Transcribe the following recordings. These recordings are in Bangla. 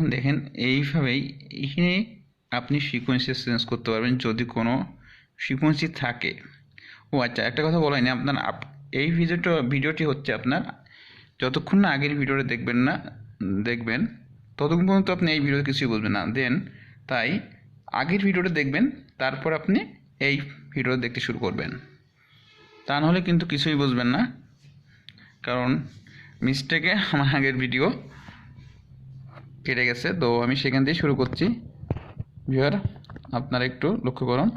এখন দেখেন এইভাবেই এখানে আপনি ফ্রিকোয়েন্সি চেঞ্জ করতে পারবেন যদি কোনো ফ্রিকোয়েন্সি থাকে। ও আচ্ছা, একটা কথা বলা হয়নি আপনার, এই ভিডিওটি হচ্ছে আপনার যতক্ষণ না আগের ভিডিওটা দেখবেন ততক্ষণ পর্যন্ত আপনি এই ভিডিও কিছুই বুঝবেন না। তাই আগের ভিডিওটা দেখবেন, তারপর আপনি এই ভিডিও দেখতে শুরু করবেন, তা নাহলে কিন্তু কিছুই বুঝবেন না। কারণ মিস্টেকে আমার আগের ভিডিও কেটে গেছে, তো আমি সেখান দিয়ে শুরু করছি। ভিউয়ার আপনারা একটু লক্ষ্য করুন।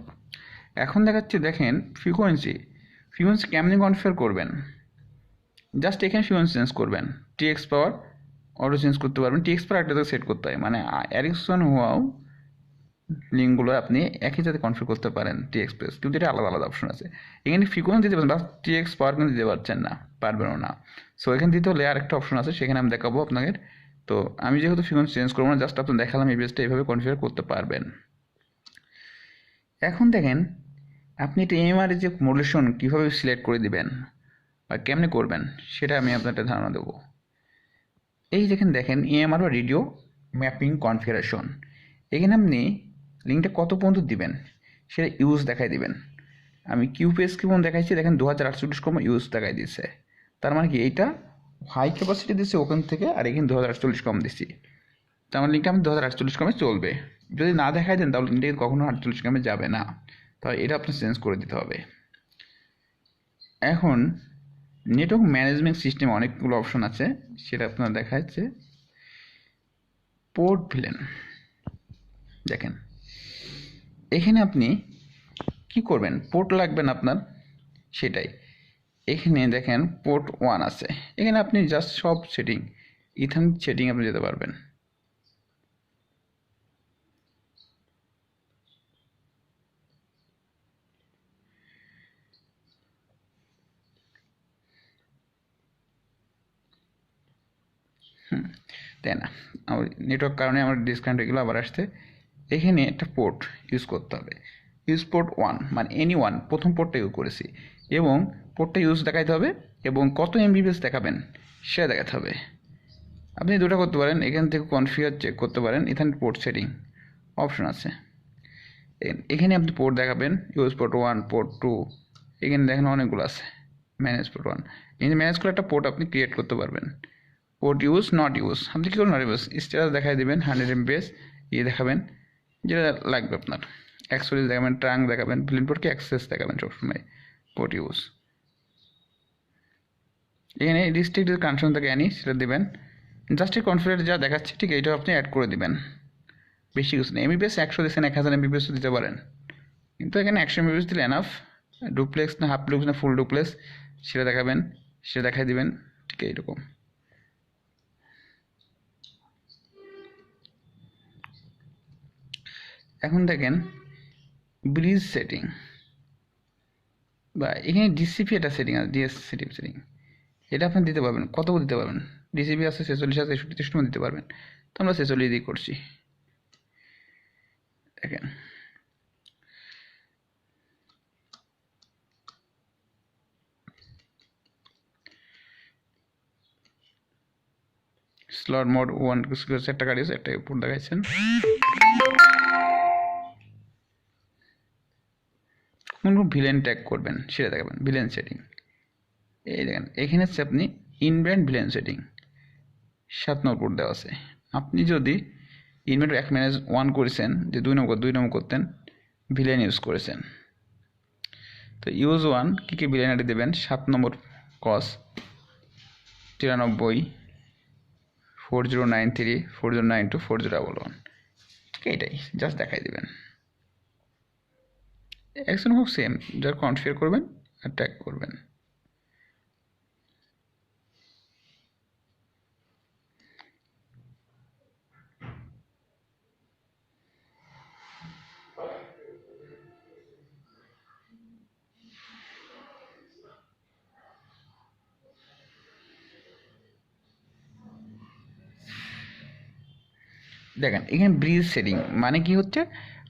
এখন দেখাচ্ছি, দেখেন ফ্রিকোয়েন্সি কেমনি কনফিগার করবেন। জাস্ট এখানে ফ্রিকোয়েন্সি চেঞ্জ করবেন, টিএক্স পাওয়ার অটো চেঞ্জ করতে পারবেন। টিএক্স পাওয়ার একটা সেট করতে হয়, মানে এরিকসন হুয়াও লিঙ্কগুলো আপনি একই সাথে কনফিগার করতে পারেন টিএক্স প্রেস, কিন্তু এটা আলাদা আলাদা অপশন আছে। এখানে ফ্রিকোয়েন্সি দিতে পারেন, বা টিএক্স পাওয়ার কিন্তু দিতে পারছেন না, পারবেনও না। সো এখানে দিতে হলে আর একটা অপশন আছে, সেখানে আমি দেখাবো আপনাকে। তো আমি যেহেতু ফ্রিকোয়েন্সি চেঞ্জ করবো না, জাস্ট আপনি দেখালাম এই পেজটা এইভাবে কনফিগার করতে পারবেন। এখন দেখেন আপনি এটা এমআর যে মডুলেশন কীভাবে সিলেক্ট করে দিবেন বা কেমনে করবেন, সেটা আমি আপনার একটা ধারণা দেবো। এই দেখেন ইএমআর বা রেডিও ম্যাপিং কনফিগারেশন, এখানে আপনি লিঙ্কটা কত পর্যন্ত দিবেন সেটা ইউজ দেখাই দিবেন। আমি কিউপিএস কেমন দেখাইছি, দেখেন 2048 ইউজ দেখাই দিচ্ছে। তার মানে কি, এইটা হাই ক্যাপাসিটি দিচ্ছে ওখান থেকে, আর এখানে 2048 দিচ্ছি। তো আমার লিঙ্কটা আমি 2048 চলবে। যদি না দেখাই দেন তাহলে লিঙ্কটা কখনো 48 যাবে না, তাহলে এটা আপনার চেঞ্জ করে দিতে হবে। এখন নেটওয়ার্ক ম্যানেজমেন্ট সিস্টেমে অনেকগুলো অপশন আছে, সেটা আপনার দেখাচ্ছে। পোর্ট ভিলেন, দেখেন এখানে আপনি কি করবেন, পোর্ট লাগবেন আপনার, সেটাই এখানে দেখেন পোর্ট 1 আছে। এখানে আপনি জাস্ট সব সেটিং, ইথারনেট সেটিং আপনি যেতে পারবেন। তাই না, আমার নেটওয়ার্ক কারণে আমার ডিসকানেক্ট এগুলো আবার আসছে। এখানে একটা পোর্ট ইউজ করতে হবে, ইউজ পোর্ট 1, মানে এনি ওয়ান, প্রথম পোর্টটা ইউজ করেছি, এবং পোর্টটা ইউজ দেখাইতে হবে, এবং কত এমবিপিএস দেখাবেন সেটা দেখাতে হবে। আপনি দুটো করতে পারেন, এখান থেকে কনফিগার চেক করতে পারেন, ইথারনেট পোর্ট সেটিং অপশন আছে। এখানে আপনি পোর্ট দেখাবেন, ইউজ পোর্ট 1, পোর্ট 2, এখানে দেখেন অনেকগুলো আছে। ম্যানেজ পোর্ট 1, এই ম্যানেজ করে একটা পোর্ট আপনি ক্রিয়েট করতে পারবেন। পোর্ট ইউজ নট ইউজ, আপনি কী করুন, নট ইউজ স্ট্যাটাস দেখাই দেবেন, 100 এমবিএস দেখাবেন, যেটা লাগবে আপনার। অ্যাক্সেস দেখাবেন, ট্রাঙ্ক দেখাবেন, ভিলেন পোর্টকে অ্যাক্সেস দেখাবেন সবসময়। পোর্ট ইউজ, এখানে ডিস্ট্রিক্ট কানেকশন থেকে আনি সেটা দেবেন। জাস্ট এই কনফিগার যা দেখাচ্ছে ঠিক এইটাও আপনি অ্যাড করে দেবেন। বেশি কিছু নেই, এমবিপিএস 100 দিচ্ছেন, 1000 এমবিপিএস দিতে পারেন, কিন্তু এখানে 100 এমবিপিএস দিলে এনাফ। ডুপ্লেক্স না হাফ ডুপ্লেক্স না ফুল ডুপ্লেক্স সেটা দেখাবেন, সেটা দেখাই দিবেন, ঠিক এইরকম। এখন দেখেন ব্রিজ সেটিং, বা এখানে ডিসিপি একটা সেটিং আছে, ডিএসসিটিভ সেটিং, এটা আপনি দিতে পারবেন। কত দিতে পারবেন, ডিসিপি আছে 46 আছে, 63 দিতে পারবেন, তো আমরা 46 দিয়ে করছি। দেখেন স্লট মোড 1 একটা গাড়ি আছে, একটা উপর দেখাচ্ছেন। কোন ভিলেন ট্যাগ করবেন সেটা দেখাবেন, ভিলেন সেটিং। এই দেখেন এখানে হচ্ছে আপনি ইনব্র্যান্ড ভিলেন সেটিং 7 নম্বর দেওয়া আছে। আপনি যদি ইনভেন্টর 1 করেছেন, যে 2 নম্বর করতেন, ভিলেন ইউজ করেছেন, তো ইউজ 1 কী কী ভিলেন আইডি দেবেন, 7 নম্বর কস 93 4093 4092 4011, ঠিক এইটাই জাস্ট দেখাই দেবেন। অ্যাকশন হোক সেম, যার কনফিগার করবেন আর ট্যাগ করবেন। দেখেন এখানে ব্রিজ সেটিং মানে কি হচ্ছে,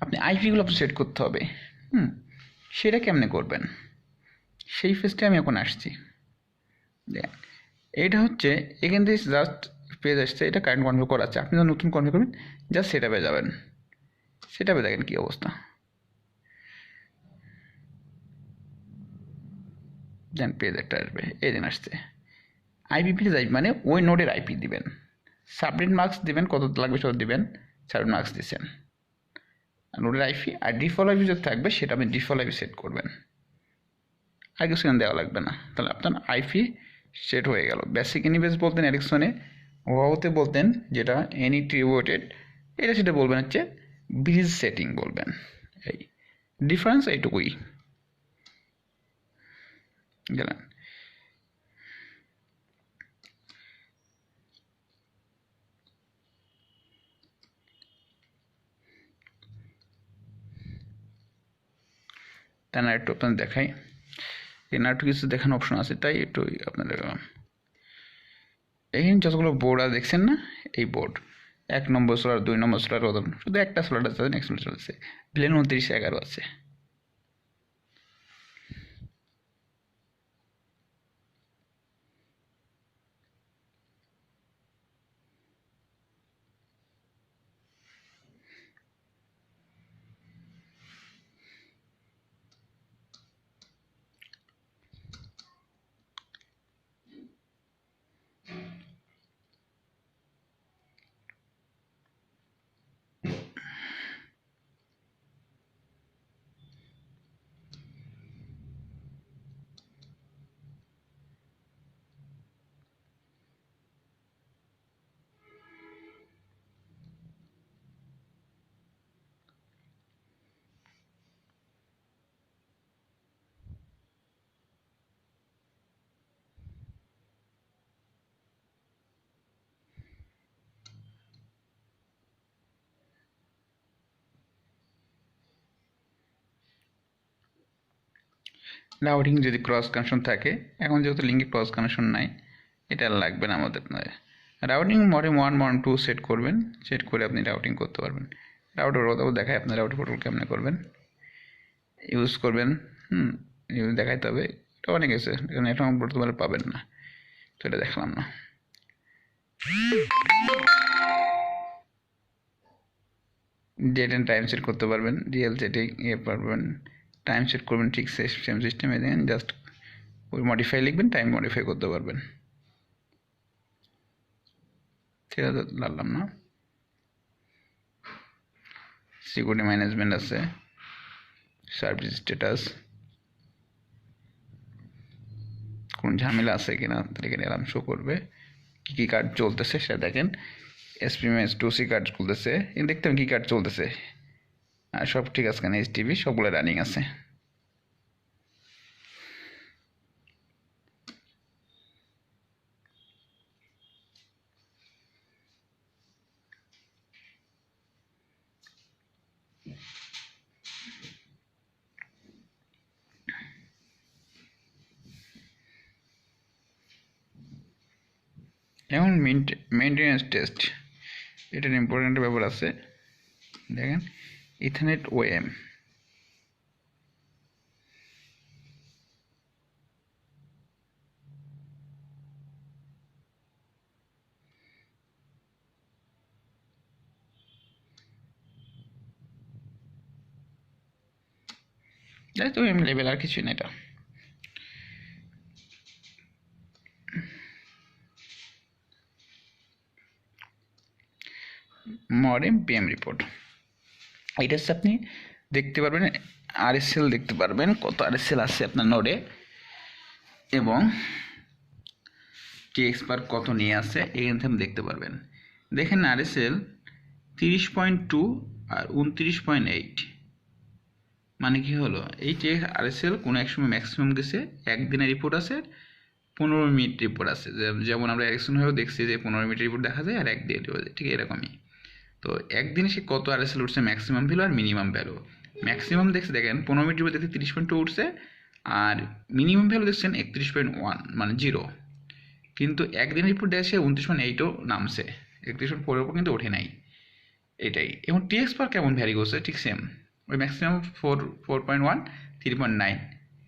আপনি আইপিগুলো সেট করতে হবে। সেটা কেমনে করবেন, সেই ফেজটা আমি এখন আসছি। দেখেন এটা হচ্ছে, এখান থেকে জাস্ট পেজ আসছে, এটা কারেন্ট কনফিগার করা আছে। আপনি যখন নতুন কনফিগার করবেন জাস্ট সেটআপে যাবেন, সেটআপে দেখেন কী অবস্থা, দেন পেজ একটা আসবে, এই দিন আসছে আইপি পেজ আইপি মানে ওই নোডের আইপি দিবেন, সাবনেট মার্কস দিবেন, কত লাগবে সব দিবেন, সাবনেট মার্কস দিচ্ছেন আর নোডের আইপি, আর ডিফল্ট আইপি যদি থাকবে সেটা আপনি ডিফল্ট আইপি সেট করবেন, আর কিছু দেওয়া লাগবে না। তাহলে আপনার আইপি সেট হয়ে গেল। বেসিক এনিবেস বলতেন এরিকসনে, ওয়াওতে বলতেন যেটা এনি ট্রিবিউটেড, এটা সেটা বলবেন হচ্ছে ব্রিজ সেটিং বলবেন। এই ডিফারেন্স এইটুকুই। গেলেন তাই না, একটু আপনাদের দেখাই, এখানে একটু কিছু দেখানো অপশন আছে, তাই একটু আপনাদের এখানে যতগুলো বোর্ড আছে দেখছেন না, এই বোর্ড 1 নম্বর সোলার, 2 নম্বর সোলার, শুধু একটা সোলার আছে, নেক্সট সোলার চলছে, প্লেন 2911 আছে। রাউটিং যদি ক্রস কানেকশন থাকে, এখন যেহেতু লিঙ্কে ক্রস কানেকশন নাই, এটা লাগবে না আমাদের। রাউটিং মডেম 1 মডেম 2 সেট করবেন, সেট করে আপনি রাউটিং করতে পারবেন। রাউটার কথাও দেখায়, আপনার রাউটার প্রোটোকল কেমনে করবেন, ইউজ করবেন, ইউজ দেখাইতে হবে। এটা অনেক আছে, এখানে এটা বর্তমানে পাবেন না, তো এটা দেখালাম না। ডেট অ্যান্ড টাইম সেট করতে পারবেন, রিয়েল সেটিং পারবেন, টাইম সেট করবেন ঠিক সেম সিস্টেমে, দেন জাস্ট ওই মডিফাই লিখবেন, টাইম মডিফাই করতে পারবেন। ঠিক আছে, লাগলাম না। সিকিউরিটি ম্যানেজমেন্ট আছে, সার্ভিস স্ট্যাটাস, কোন ঝামেলা আছে কিনা এখানে এলাম শো করবে, কী কার্ড চলতেছে সেটা দেখেন। এসপিএমএস 2C কার্ড চলতেছে, দেখতে হবে কী কার্ড চলতেছে, আর সব ঠিক আছে কেন, এইচটিভি সবগুলো রানিং আছে। এখন মেনটেন্যান্স টেস্ট, এটার ইম্পর্টেন্ট ব্যাপার আছে। দেখেন ইথারনেট ওএম, যাই তো ওএম লেভেল, আর কিছুই না এটা। মডেম পিএম রিপোর্ট, এটা হচ্ছে আপনি দেখতে পারবেন আরএসএল, দেখতে পারবেন কত আরএসএল আছে আপনার নোডে, এবং টিএক্সপার কত নিয়ে আসে এখান থেকে দেখতে পারবেন। দেখেন আরএসএল 30.2 আর 29.8, মানে কি হলো, এই টিএক্স আরএসএল কোনো এক সময় ম্যাক্সিমাম গেছে, একদিনের রিপোর্ট আছে, 15 মিনিট রিপোর্ট আছে, যেমন আমরা একজন হয়েও দেখছি যে 15 মিনিট রিপোর্ট দেখা যায় আর একদিন রিপোর্ট, ঠিক এরকমই। তো একদিনে সে কত আরএসএল উঠছে, ম্যাক্সিমাম ভ্যালু আর মিনিমাম ভ্যালু। ম্যাক্সিমাম দেখছে দেখেন 15 মিনিট রিপোর্ট দেখতে 30.2 উঠছে, আর মিনিমাম ভ্যালু দেখছেন 31.1 মানে 0। কিন্তু একদিন রিপোর্ট দেখছে 29.8ও নামছে, 31.4 কিন্তু ওঠে নাই, এটাই। এবং টিএক্সপার কেমন ভ্যারি করছে, ঠিক সেম, ওই ম্যাক্সিমাম 4.1 3.9,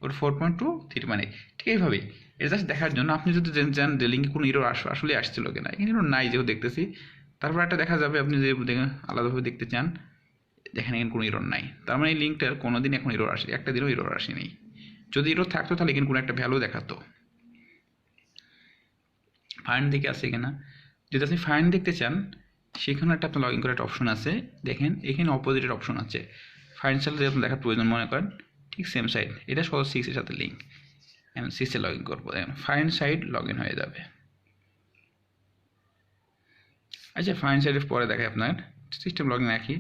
ওর 4.2 3.8, ঠিক ঠিক এইভাবেই এটা জাস্ট দেখার জন্য আপনি যদি চান যে লিঙ্কে কোনো ইরর আসলে আসছিল কিনা, এখানে ইরর নাই যেহেতু দেখতেছি। তারপর একটা দেখা যাবে আপনি যে আলাদাভাবে দেখতে চান, দেখেন এখানে কোনো ইরর নাই, তার মানে এই লিঙ্কটার কোনো দিন এখন ইরর আসে, একটা দিনও ইরর আসেনি। যদি ইরর থাকতো তাহলে এখানে কোনো একটা ভ্যালু দেখাতো। ফাইন্ড দেখে আছে কিনা, যদি আপনি ফাইন্ড দেখতে চান সেখানে একটা আপনার লগ ইন করার একটা অপশন আছে, দেখেন এখানে অপোজিটের অপশন আছে। ফাইন্ড সাইট যদি আপনি দেখার প্রয়োজন মনে করেন, ঠিক সেম সাইট, এটা সহ 6 এর সাথে লিঙ্ক, আমি 6 এ লগ ইন করবো, দেখেন ফাইন্ড সাইট লগ ইন হয়ে যাবে। আচ্ছা ফাইন্ড সাইটের পরে দেখে আপনার সিস্টেম লগ ইন রাখি,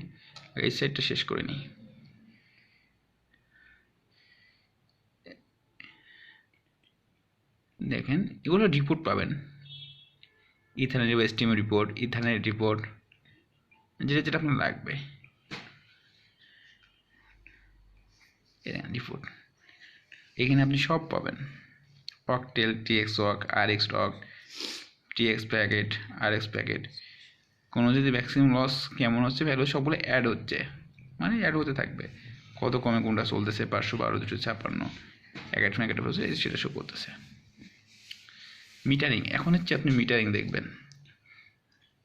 এই সাইটটা শেষ করে নিই। দেখেন এগুলো রিপোর্ট পাবেন, ইথানের স্টিম রিপোর্ট, ইথানের রিপোর্ট, যেটা যেটা আপনার লাগবে রিপোর্ট এখানে আপনি সব পাবেন। Octal, TX walk, RX walk, TX packet, RX packet, কোনো যদি ম্যাক্সিমাম লস কেমন হচ্ছে ভ্যালু সবগুলো অ্যাড হচ্ছে, মানে অ্যাড হতে থাকবে, কত কমে কোনটা চলতেছে, 512, 256, একাট ম্যাকেট হচ্ছে সেটা শো করতেছে। মিটারিং, এখন হচ্ছে আপনি মিটারিং দেখবেন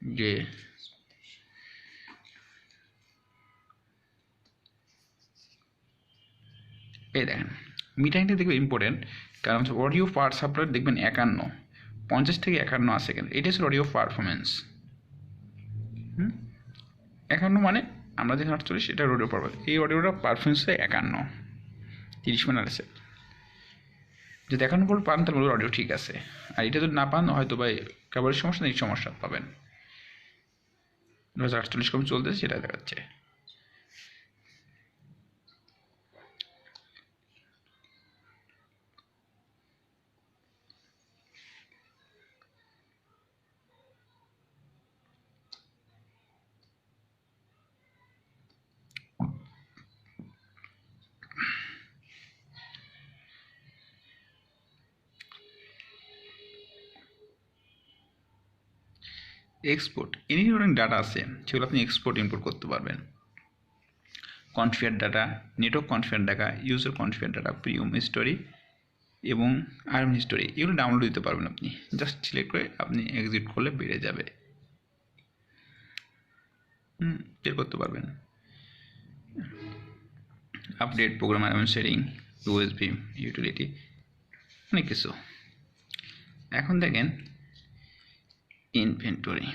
যে এই দেখেন মিটারিংটা দেখবেন ইম্পর্টেন্ট, কারণ হচ্ছে অডিও পাওয়ার সাপ্লাই দেখবেন 50 থেকে 51 আছে, কেন এটা হচ্ছে অডিও পারফরমেন্স। 51 মানে আমরা যেখানে 48 এটা অডিও পারফরমেন্স, এই অডিওটা পারফরমেন্স 51, 30 মিনিট আছে। যদি 51 পর পান তাহলে অডিও ঠিক আছে, আর এটা যদি না পান হয়তো বা কেবলের সমস্যা নেই, সমস্যা পাবেন। 2048 কম চলতেছে সেটা দেখাচ্ছে। এক্সপোর্ট, এনি ধরনের ডাটা আছে সেগুলো আপনি এক্সপোর্ট ইম্পোর্ট করতে পারবেন। Configure data, network configure data, user configure data, premium history এবং আর্ম হিস্টোরি, এগুলো ডাউনলোড দিতে পারবেন আপনি, জাস্ট সিলেক্ট করে আপনি এক্সিট করলে বেড়ে যাবে, বের করতে পারবেন। Update, program arm setting, USB, utility, অনেক কিছু। এখন দেখেন ইনভেন্টরি,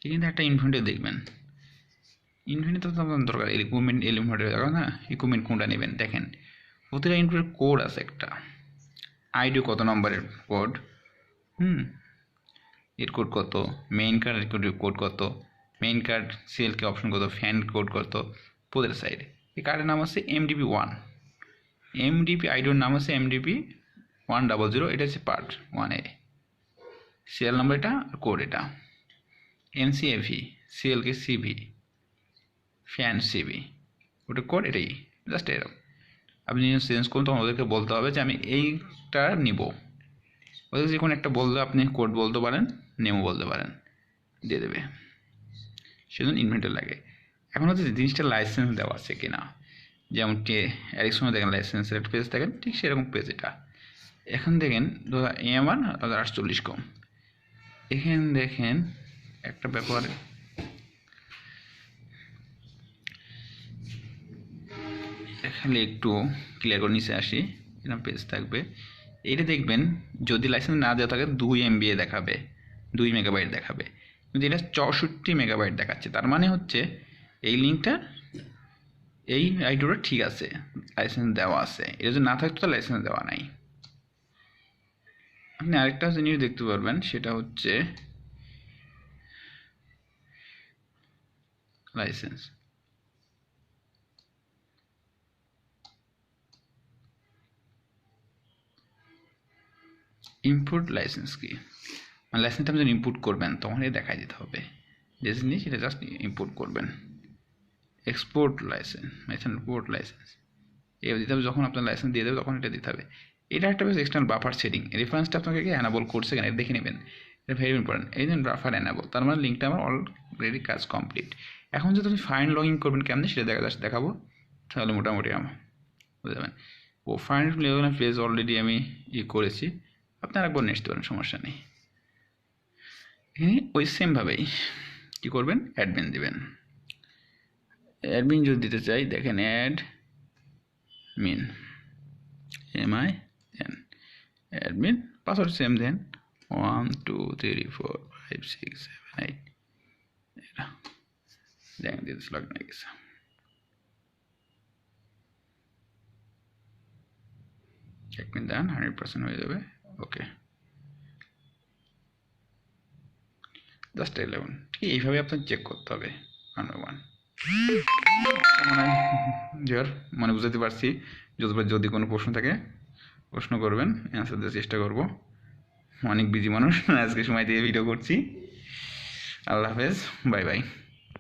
এখানে একটা ইনভেন্টরি দেখবেন, ইনভেন্টরি তো আপনার দরকার, ইনভেন্টরি দরকার না, ইকুইপমেন্ট কোনটা নেবেন দেখেন, প্রতিটা ইনভেন্টরির কোড আছে একটা, আইডি কত নম্বরের কোড, এর কোড কত, মেইন কার্ডের কোড কত, মেইন কার্ড সিএলকে অপশন কত, ফ্যান কোড কত, প্রতিটা সাইডে। এই কার্ডের নাম হচ্ছে MDP1, এমডিপি আইডির নাম হচ্ছে MDP100, এটা হচ্ছে পার্ট 1A, সিএল নাম্বার এটা, আর কোড এটা। NCAV, CLK CV, fan CV, ওটা কোড এটাই, জাস্ট এরকম। আপনি চেঞ্জ করুন তখন ওদেরকে বলতে হবে যে আমি এইটা নিব, ওদের যে কোনো একটা বললে আপনি কোড বলতে পারেন, নেমও বলতে পারেন, দিয়ে দেবে, সেজন্য ইনভেন্টরি লাগে। এখন হচ্ছে জিনিসটা লাইসেন্স দেওয়া আছে কিনা, যেমন অ্যারিকসনে দেখেন লাইসেন্সের একটা পেজ দেখেন, ঠিক সেরকম পেজ এটা। এখন দেখেন AM1 48 কম, এখানে দেখেন একটা ব্যাপার, এখানে একটু ক্লিয়ার করে নিচে আসি, এরকম পেজ থাকবে, এইটা দেখবেন যদি লাইসেন্স না দেওয়া থাকে 2 MB দেখাবে, 2 মেগাবাইট দেখাবে, কিন্তু এটা 64 মেগাবাইট দেখাচ্ছে, তার মানে হচ্ছে এই লিঙ্কটা, এই আইডিটা ঠিক আছে, লাইসেন্স দেওয়া আছে, এটা যদি না থাকতো তাহলে লাইসেন্স দেওয়া নাই। আপনি আরেকটা জিনিস দেখতে পারবেন, সেটা হচ্ছে লাইসেন্স, ইম্পোর্ট লাইসেন্স কি, মানে লাইসেন্সটা আপনি যখন ইম্পোর্ট করবেন তখন এটা দেখাই দিতে হবে, যে জিনিস সেটা জাস্ট ইম্পোর্ট করবেন। এক্সপোর্ট লাইসেন্স, ইম্পোর্ট লাইসেন্স, এবার দিতে হবে, যখন আপনার লাইসেন্স দিয়ে দেবে তখন এটা দিতে হবে। এটা একটা বেশ এক্সটার্নাল বাফার সেটিং, রেফারেন্সটা আপনাকে অ্যানাবল করছে কেন এটা দেখে নেবেন, এটা ভেরি ইম্পর্টেন্ট। এই জন্য বাফার অ্যানাবল, তার মানে লিঙ্কটা আমার অলরেডি কাজ কমপ্লিট। এখন যদি আপনি ফাইন লগ ইন করবেন কেমন সেটা দেখাবো, তাহলে মোটামুটি আমার বুঝতে যাবেন। প্রোফাইল পেজ অলরেডি আমি করেছি, আপনারা একবার নিতে পারেন, সমস্যা নেই। এখানে ওই সেমভাবেই কী করবেন, অ্যাডমিন দেবেন। অ্যাডমিন যদি দিতে চাই দেখেন, admin MIN admin, password same দেন 1 2 3 4 5 6 7 8 এটা দেখেন দিতে লগ হয়ে গেছে। অ্যাডমিন দেন 100% হয়ে যাবে। ওকে, জাস্ট 11, ঠিক এইভাবে আপনার চেক করতে হবে 1 by 1। মানে বুঝতে পারছি। যদি কোনো প্রশ্ন থাকে প্রশ্ন করবেন, অ্যান্সার দেওয়ার চেষ্টা করব। অনেক বিজি মানুষ, আজকে সময় দিয়ে ভিডিও করছি। আল্লাহ হাফেজ, বাই বাই।